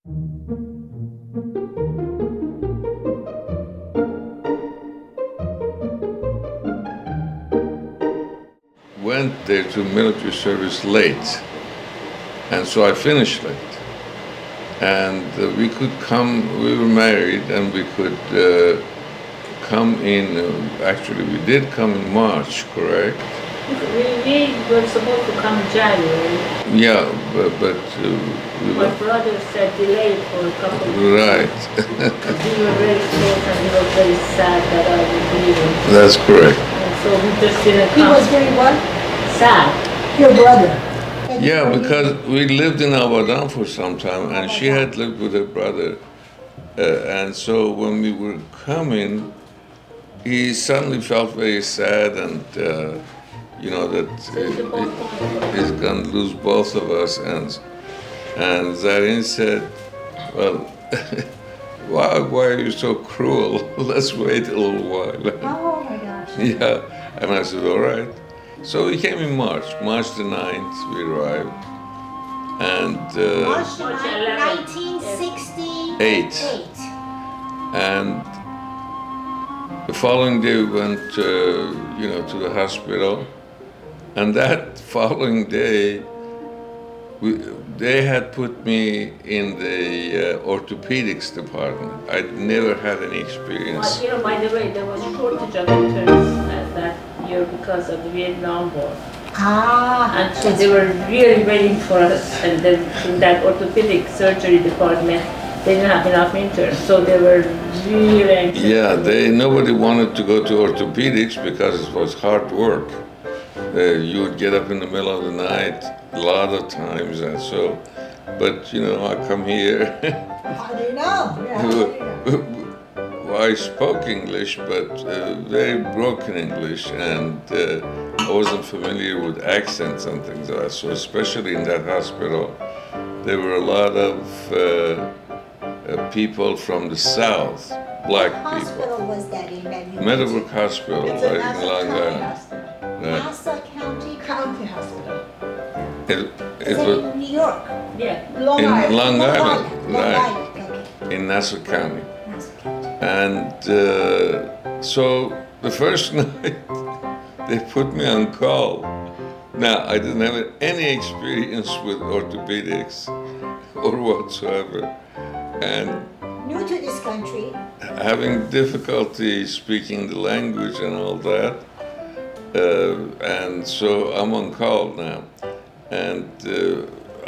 Went there to military service late, and so I finished late. And we could come, we were married, and we could come in, actually, we did come in March, correct? We were supposed to come in January. Yeah, but My brother said delayed for a couple of weeks. right. We were very close and he was very sad that I was leaving. That's correct. And so we just didn't He come. was very what? Sad. Your brother. Yeah, because we lived in Abadan for some time, and she had lived with her brother. And so when we were coming, he suddenly felt very sad, and you know that he's going to lose both of us. And Zarin said, "Well, why are you so cruel? Let's wait a little while." Oh my gosh. Yeah, and I said, "All right." So we came in March the 9th, we arrived. And March the 9th, 1968. and the following day we went, to the hospital. And that following day, they had put me in the orthopedics department. I'd never had any experience. Well, by the way, there was a shortage of interns that year because of the Vietnam War. And so they were really waiting for us, and then in that orthopedic surgery department, they didn't have enough interns, so they were really anxious. Yeah, nobody wanted to go to orthopedics because it was hard work. You would get up in the middle of the night a lot of times, and so, but I come here. How do you know? Yeah, how do you know? Well, I spoke English, but very broken English, and I wasn't familiar with accents and things like that. So especially in that hospital, there were a lot of people from the South, black What people. hospital was that in that you went Meadowbrook to? Hospital, It's a right in Nassau Long County Island. hospital. Right. Nassau County Hospital. It Is was that in New York? Yeah. Long in Island. Long Island, Long right. Island, okay. in Nassau County. Nassau County. And so the first night they put me on call. Now, I didn't have any experience with orthopedics or whatsoever. And New to this country. having difficulty speaking the language and all that. And so I'm on call now. And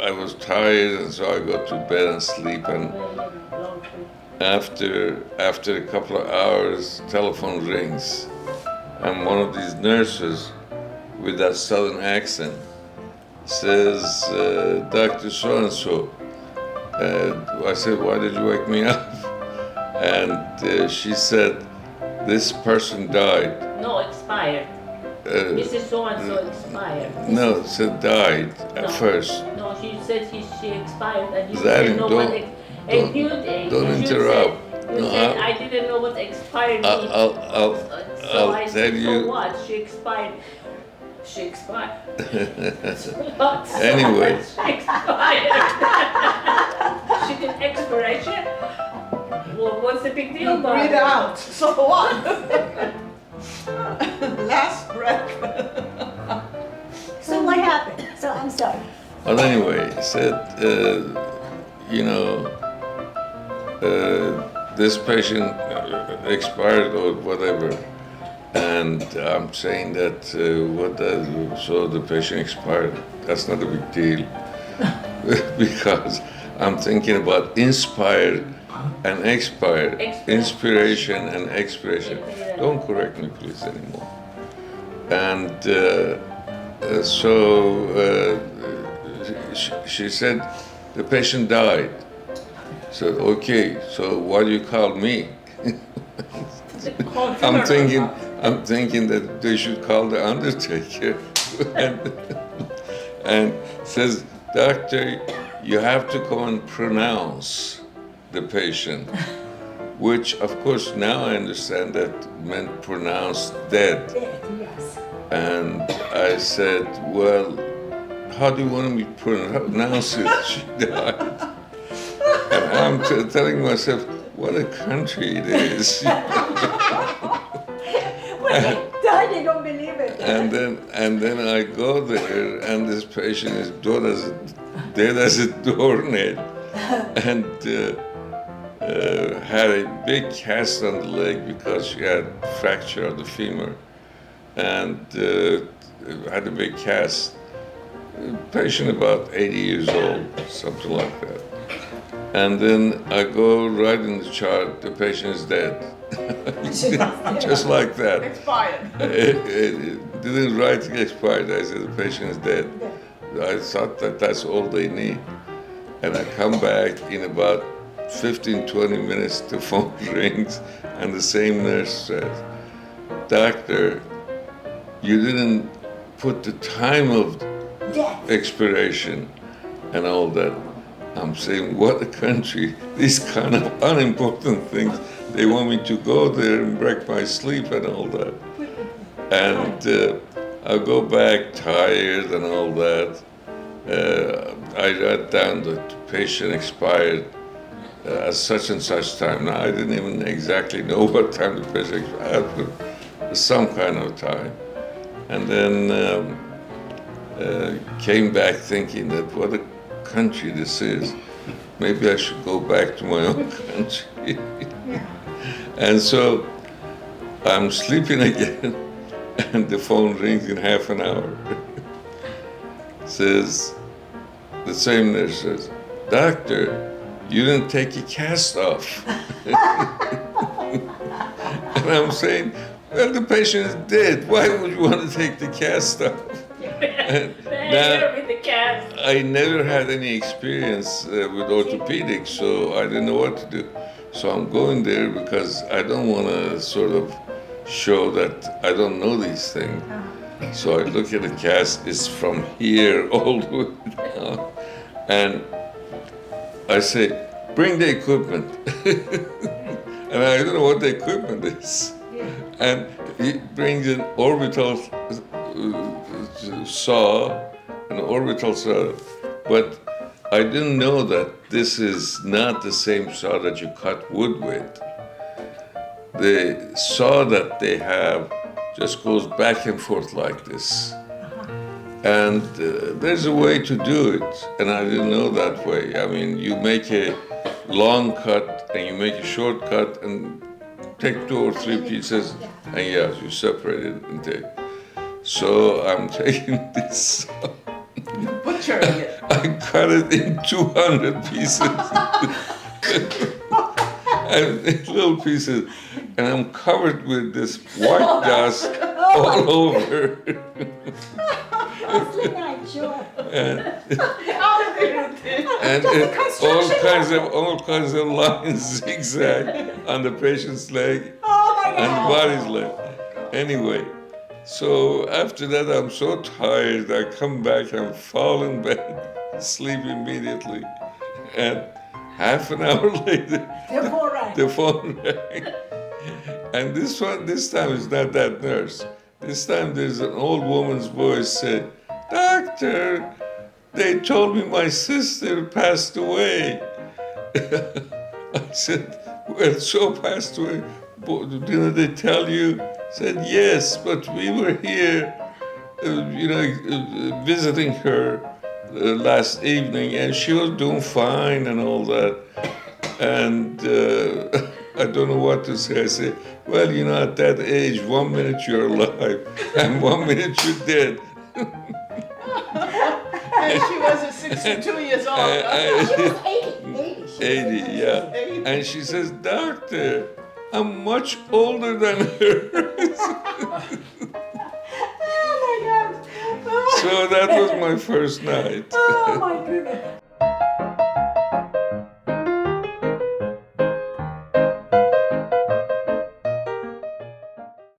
I was tired, and so I go to bed and sleep. And after a couple of hours, telephone rings. And one of these nurses with that southern accent says, Dr. So-and-so. I said, why did you wake me up? And she said, this person died. No, expired. Mrs. So-and-so expired. No, said died at No. first. No, she said she expired, and you That said no don't- one. And don't interrupt. You No, said I didn't know what expired means. I'll So I tell said, you. so what? She expired. She expired. Anyway. She expired. She did expiration. Well, what's the big deal about Breathe it? out. So what? Last breath. So what happened? So I'm sorry. Well, anyway, he said, this patient expired or whatever. And I'm saying that, so the patient expired. That's not a big deal. Because I'm thinking about inspired and expired. Inspiration and expiration. Don't correct me, please, anymore. And she said, the patient died. So, okay, so why do you call me? I'm thinking that they should call the undertaker. and says, doctor, you have to come and pronounce the patient. Which, of course, now I understand that meant pronounced dead. Yes. And I said, well, how do you want me to pronounce it? She died. And I'm telling myself, what a country it is. I don't believe it. And then I go there, and this patient is dead as a doornail, and had a big cast on the leg because she had fracture of the femur, and had a big cast. Patient about 80 years old, something like that. And then I go right in the chart, the patient is dead. Just like that. Expired. It didn't write expired. I said the patient is dead. I thought that that's all they need. And I come back in about 15, 20 minutes, the phone rings, and the same nurse says, "Doctor, you didn't put the time of Death. expiration and all that." I'm saying, what a country. These kind of unimportant things, they want me to go there and break my sleep and all that. And I go back tired and all that. I write down that the patient expired at such and such time. Now, I didn't even exactly know what time the patient expired, but some kind of time. And then came back thinking that what a country this is. Maybe I should go back to my own country. And so I'm sleeping again, and the phone rings in half an hour. Says, the same nurse says, "Doctor, you didn't take your cast off." And I'm saying, well, the patient is dead. Why would you want to take the cast off? Now, with the cast. I never had any experience with orthopedics, so I didn't know what to do. So I'm going there because I don't want to sort of show that I don't know these things. So I look at the cast, it's from here all the way down. And I say, "Bring the equipment." And I don't know what the equipment is. And he brings an orbital saw, an orbital saw, but I didn't know that this is not the same saw that you cut wood with. The saw that they have just goes back and forth like this. And there's a way to do it, and I didn't know that way. I mean, you make a long cut and you make a short cut and take 2 or 3 pieces, and yeah, you separate it and take. So I'm taking this, Butchering it. I cut it in 200 pieces. And little pieces, and I'm covered with this white dust all over. And all kinds of lines zigzag on the patient's leg and the body's leg. Anyway, so after that I'm so tired, I come back and fall in bed, sleep immediately. And half an hour later, the phone rang. And this time it's not that nurse. This time there's an old woman's voice said, "Doctor, they told me my sister passed away." I said, "Well, so passed away. Didn't they tell you?" Said, "Yes, but we were here, visiting her last evening, and she was doing fine and all that." And I don't know what to say. I say, "Well, at that age, 1 minute you're alive, and 1 minute you're dead." And she was 62 years old. She was 80. 80, yeah. And she says, "Doctor, I'm much older than her." Oh my God. So that was my first night. Oh my goodness.